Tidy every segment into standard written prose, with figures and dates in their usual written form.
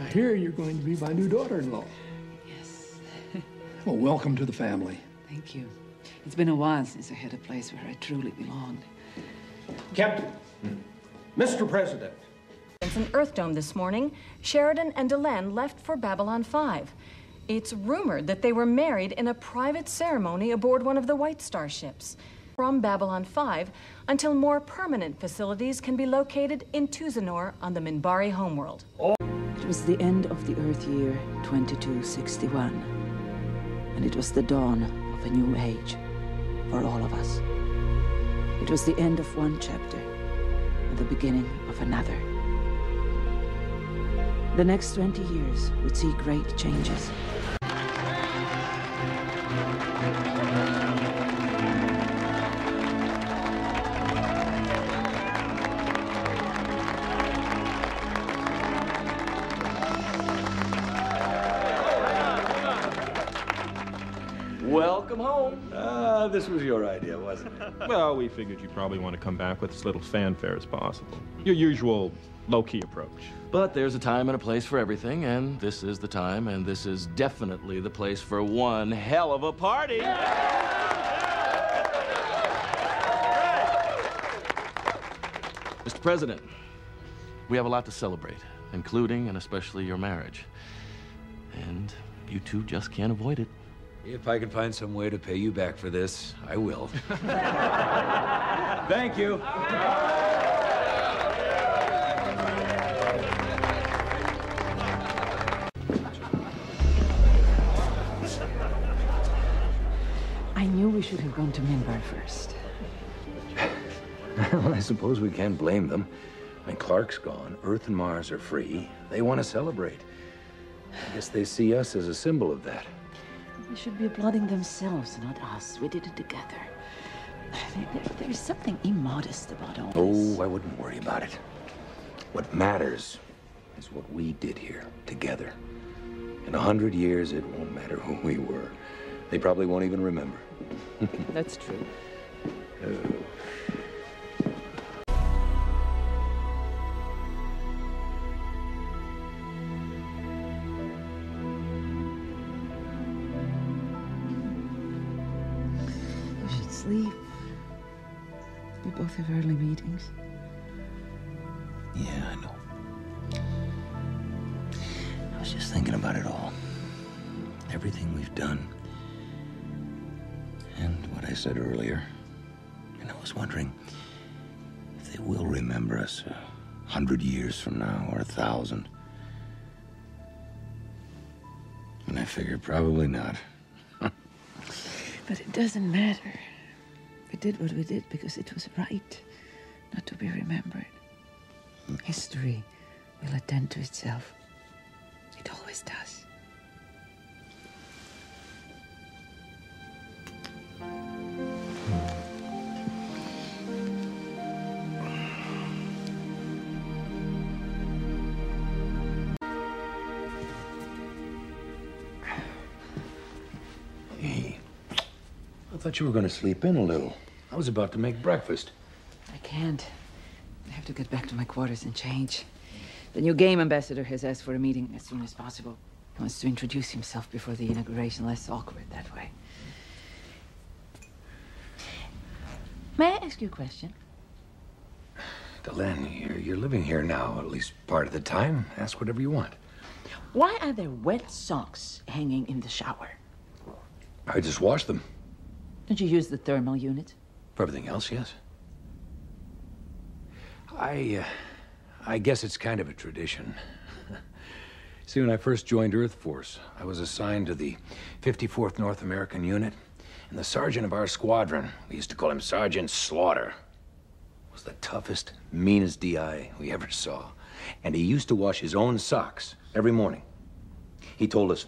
I hear you're going to be my new daughter-in-law. Yes. Well, welcome to the family. Thank you. It's been a while since I had a place where I truly belonged. Captain, Mr. President. It's an Earth Dome this morning. Sheridan and Delenn left for Babylon 5. It's rumored that they were married in a private ceremony aboard one of the White Star ships. From Babylon 5 until more permanent facilities can be located in Tuzanor on the Minbari homeworld. It was the end of the Earth year 2261, and it was the dawn of a new age for all of us. It was the end of one chapter and the beginning of another. The next 20 years would see great changes. Welcome home. This was your idea, wasn't it? Well, we figured you probably want to come back with as little fanfare as possible. Your usual low-key approach. But there's a time and a place for everything, and this is the time, and this is definitely the place for one hell of a party. Mr. President, we have a lot to celebrate, including and especially your marriage. And you two just can't avoid it. If I can find some way to pay you back for this, I will. Thank you. I knew we should have gone to Minbar first. Well, I suppose we can't blame them. I mean, Clark's gone. Earth and Mars are free. They want to celebrate. I guess they see us as a symbol of that. They should be applauding themselves, not us. We did it together. There's something immodest about all this. Oh, I wouldn't worry about it. What matters is what we did here together. In 100 years, it won't matter who we were. They probably won't even remember. That's true. Sleep. We both have early meetings. Yeah, I know. I was just thinking about it all. Everything we've done. And what I said earlier. And I was wondering if they will remember us 100 years from now, or 1,000. And I figured probably not. But it doesn't matter. We did what we did because it was right, not to be remembered. History will attend to itself. It always does. Hey, I thought you were going to sleep in a little. I was about to make breakfast. I can't. I have to get back to my quarters and change. The new game ambassador has asked for a meeting as soon as possible. He wants to introduce himself before the inauguration, less awkward that way. May I ask you a question? Delenn, you're living here now, at least part of the time. Ask whatever you want. Why are there wet socks hanging in the shower? I just washed them. Don't you use the thermal unit? For everything else, yes. I guess it's kind of a tradition. See, when I first joined Earth Force, I was assigned to the 54th North American Unit, and the sergeant of our squadron, we used to call him Sergeant Slaughter, was the toughest, meanest DI we ever saw. And he used to wash his own socks every morning. He told us,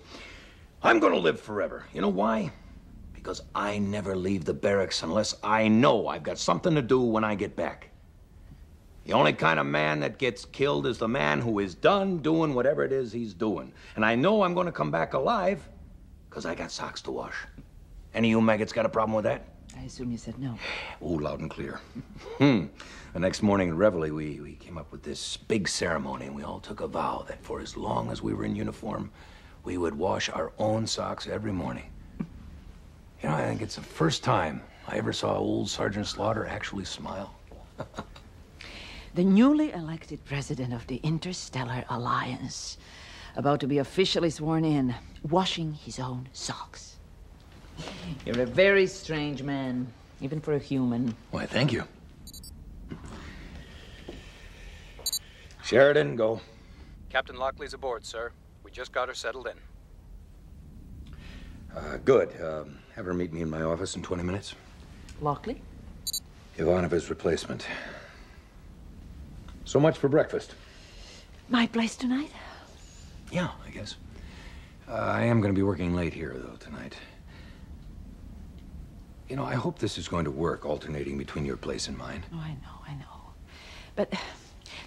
"I'm gonna live forever." You know why? Because I never leave the barracks unless I know I've got something to do when I get back. The only kind of man that gets killed is the man who is done doing whatever it is he's doing. And I know I'm going to come back alive because I got socks to wash. Any of you maggots got a problem with that? I assume you said no. Oh, loud and clear. The next morning in Reveille, we came up with this big ceremony, and we all took a vow that for as long as we were in uniform, we would wash our own socks every morning. You know, I think it's the first time I ever saw old Sergeant Slaughter actually smile. The newly elected president of the Interstellar Alliance, about to be officially sworn in, washing his own socks. You're a very strange man, even for a human. Why, thank you. Sheridan, go. Captain Lockley's aboard, sir. We just got her settled in. Good. Have her meet me in my office in 20 minutes. Lockley? Ivanova's replacement. So much for breakfast. My place tonight? Yeah, I guess. I am going to be working late here, though, tonight. You know, I hope this is going to work, alternating between your place and mine. Oh, I know. But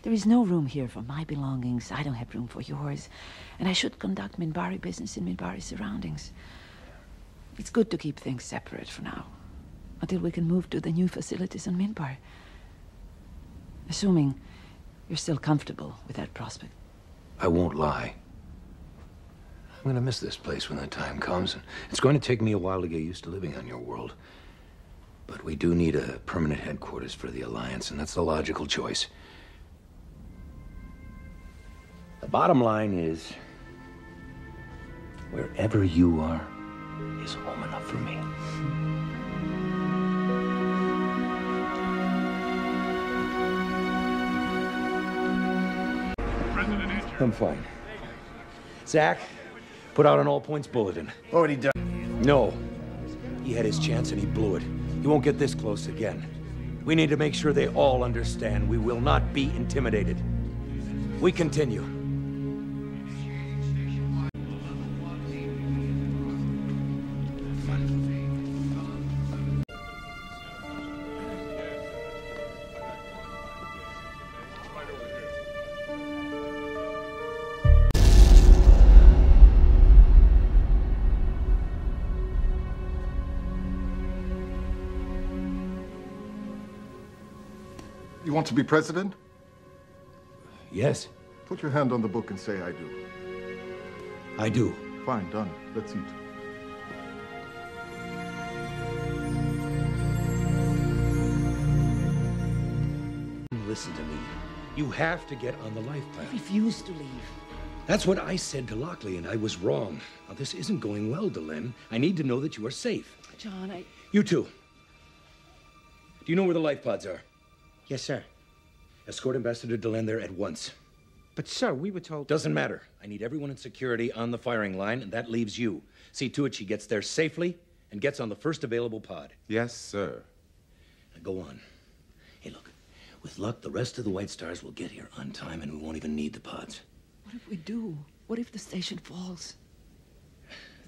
there is no room here for my belongings. I don't have room for yours. And I should conduct Minbari business in Minbari surroundings. It's good to keep things separate for now, until we can move to the new facilities on Minbar. Assuming you're still comfortable with that prospect. I won't lie. I'm going to miss this place when the time comes, and it's going to take me a while to get used to living on your world. But we do need a permanent headquarters for the Alliance, and that's the logical choice. The bottom line is, wherever you are is home enough for me. I'm fine. Zach, put out an all-points bulletin. Already done. No. He had his chance and he blew it. He won't get this close again. We need to make sure they all understand we will not be intimidated. We continue. You want to be president? Yes, Put your hand on the book and say, I do. I do. Fine, done. Let's eat. Listen to me. You have to get on the life I path. refuse to leave. That's what I said to Lockley, and I was wrong. Now, this isn't going well, Delenn. I need to know that you are safe. John, You too. Do you know where the life pods are? Yes, sir. Escort Ambassador Delenn there at once. But, sir, we were told... Doesn't matter. I need everyone in security on the firing line, and that leaves you. See to it she gets there safely and gets on the first available pod. Yes, sir. Now go on. Hey, look. With luck, the rest of the White Stars will get here on time, and we won't even need the pods. what if we do? What if the station falls?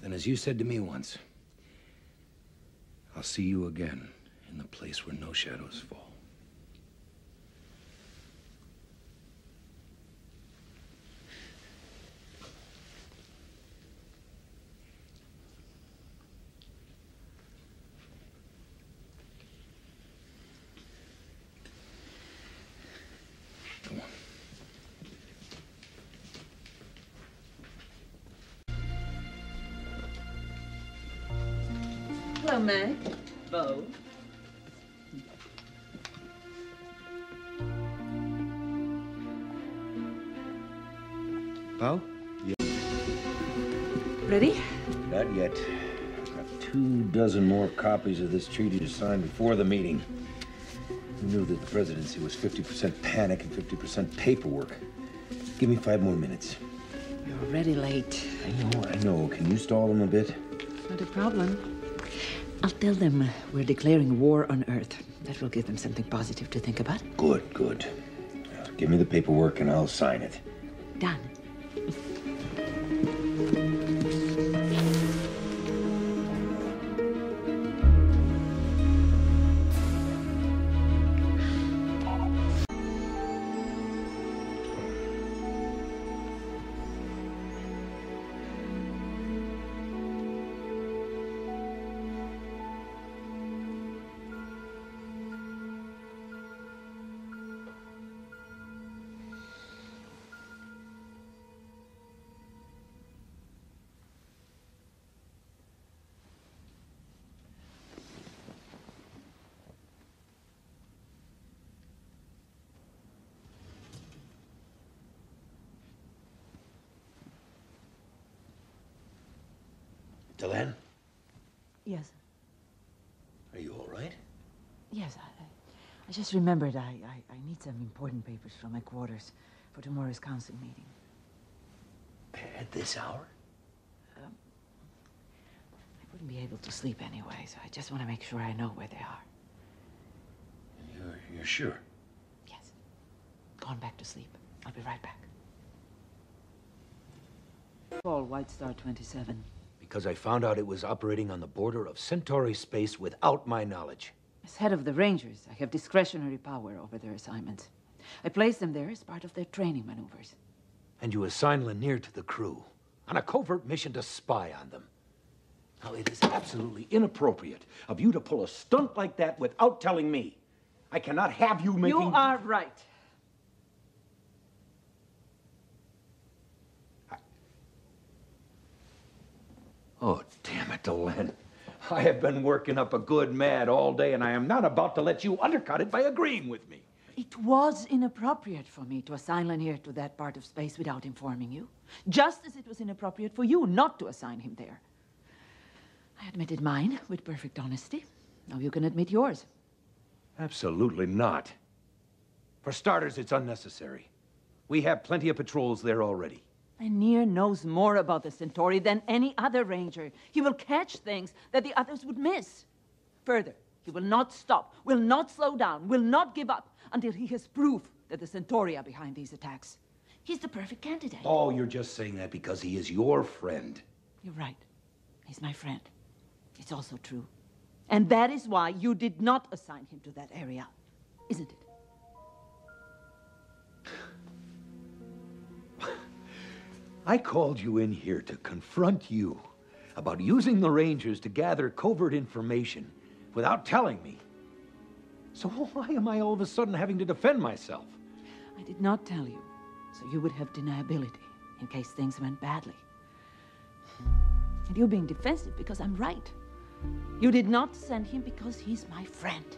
Then, as you said to me once, I'll see you again in the place where no shadows fall. Come on. Hello, Meg. Bo. Bo? Ready? Not yet. I've got 24 more copies of this treaty to sign before the meeting. Who knew that the presidency was 50% panic and 50% paperwork? Give me 5 more minutes. You're already late. I know. Can you stall them a bit? Not a problem. I'll tell them we're declaring war on Earth. That will give them something positive to think about. Good, good. Give me the paperwork and I'll sign it. Done. Delenn, Yes. are you all right? Yes, I just remembered I need some important papers from my quarters for tomorrow's council meeting. At this hour? I wouldn't be able to sleep anyway, so I just want to make sure I know where they are. You're sure? Yes. Gone back to sleep. I'll be right back. Call White Star 27. Because I found out it was operating on the border of Centauri space without my knowledge. As head of the Rangers, I have discretionary power over their assignments. I place them there as part of their training maneuvers. And you assign Lanier to the crew on a covert mission to spy on them. Now, it is absolutely inappropriate of you to pull a stunt like that without telling me. I cannot have you making... You are right. Oh, damn it, Delenn. I have been working up a good mad all day, and I am not about to let you undercut it by agreeing with me. It was inappropriate for me to assign Lanier to that part of space without informing you. Just as it was inappropriate for you not to assign him there. I admitted mine with perfect honesty. Now you can admit yours. Absolutely not. For starters, it's unnecessary. We have plenty of patrols there already. Lanier knows more about the Centauri than any other ranger. He will catch things that the others would miss. Further, he will not stop, will not slow down, will not give up until he has proof that the Centauri are behind these attacks. He's the perfect candidate. Oh, you're just saying that because he is your friend. You're right. He's my friend. It's also true. And that is why you did not assign him to that area, isn't it? I called you in here to confront you about using the Rangers to gather covert information without telling me. So why am I all of a sudden having to defend myself? I did not tell you, so you would have deniability in case things went badly. And you're being defensive because I'm right. You did not send him because he's my friend.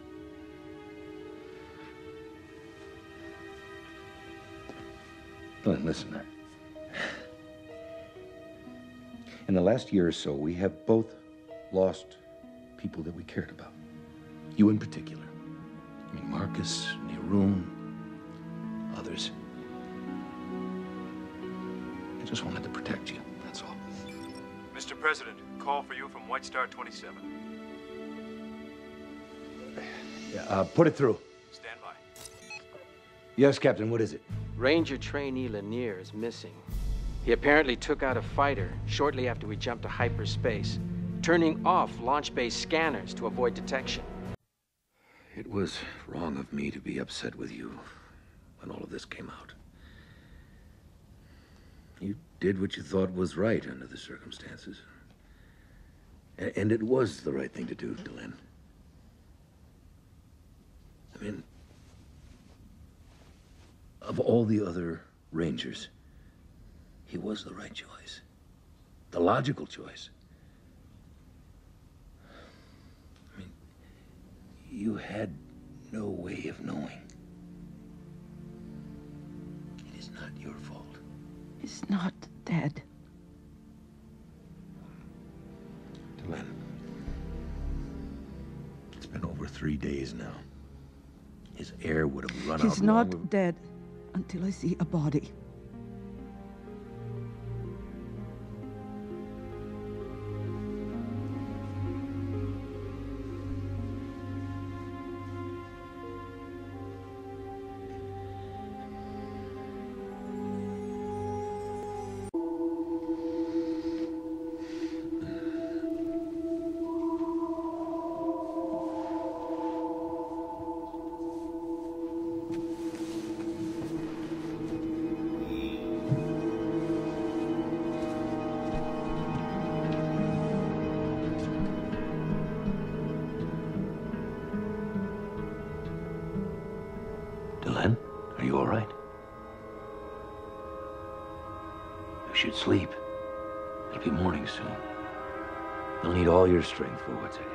Listen, in the last year or so, we have both lost people that we cared about. You in particular. I mean, Marcus, Neroon, others. I just wanted to protect you, that's all. Mr. President, call for you from White Star 27. Yeah, put it through. Stand by. Yes, Captain, what is it? Ranger trainee Lanier is missing. He apparently took out a fighter shortly after we jumped to hyperspace, turning off launch base scanners to avoid detection. It was wrong of me to be upset with you when all of this came out. You did what you thought was right under the circumstances. And it was the right thing to do, Delenn. I mean, of all the other Rangers, he was the right choice. The logical choice. I mean, you had no way of knowing. It is not your fault. He's not dead. Delenn, it's been over 3 days now. His air would have run out. He's not dead until I see a body. Delenn, are you all right? You should sleep. It'll be morning soon. You'll need all your strength for what's ahead.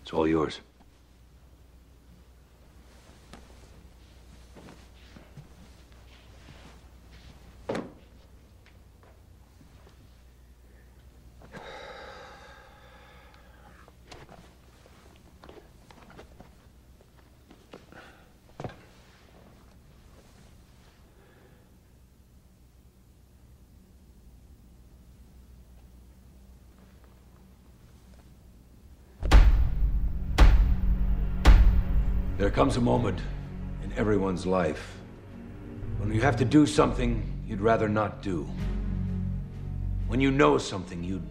It's all yours. There comes a moment in everyone's life when you have to do something you'd rather not do. When you know something you'd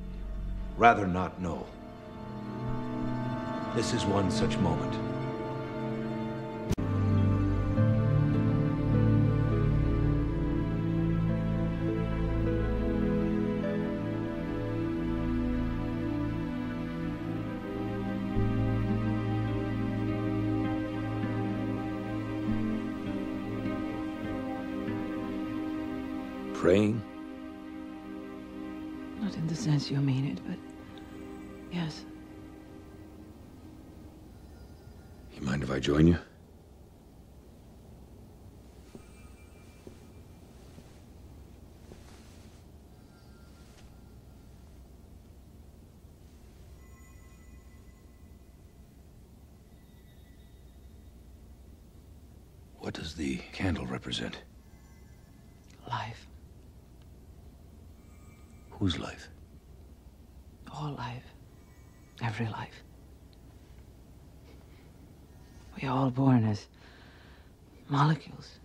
rather not know. This is one such moment. Praying? Not in the sense you mean it, but yes. You mind if I join you? What does the candle represent? Life. Whose life? All life. Every life. We are all born as molecules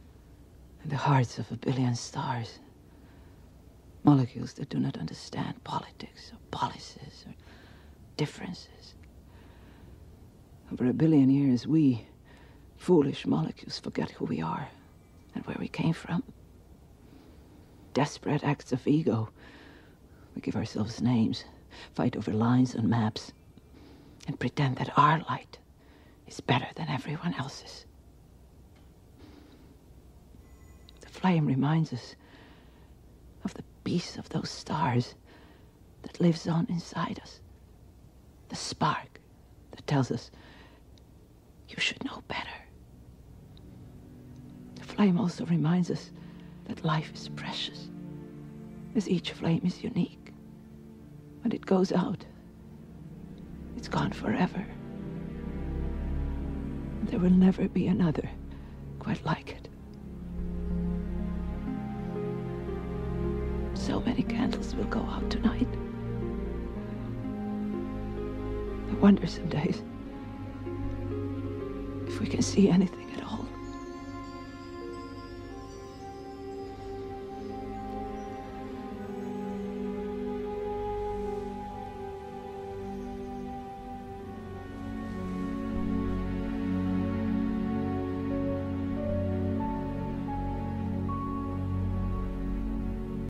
in the hearts of a billion stars. Molecules that do not understand politics or policies or differences. Over 1 billion years, we, foolish molecules, forget who we are and where we came from. Desperate acts of ego. We give ourselves names, fight over lines on maps, and pretend that our light is better than everyone else's. The flame reminds us of the peace of those stars that lives on inside us. The spark that tells us you should know better. The flame also reminds us that life is precious, as each flame is unique. When it goes out, it's gone forever. There will never be another quite like it. So many candles will go out tonight. I wonder some days if we can see anything.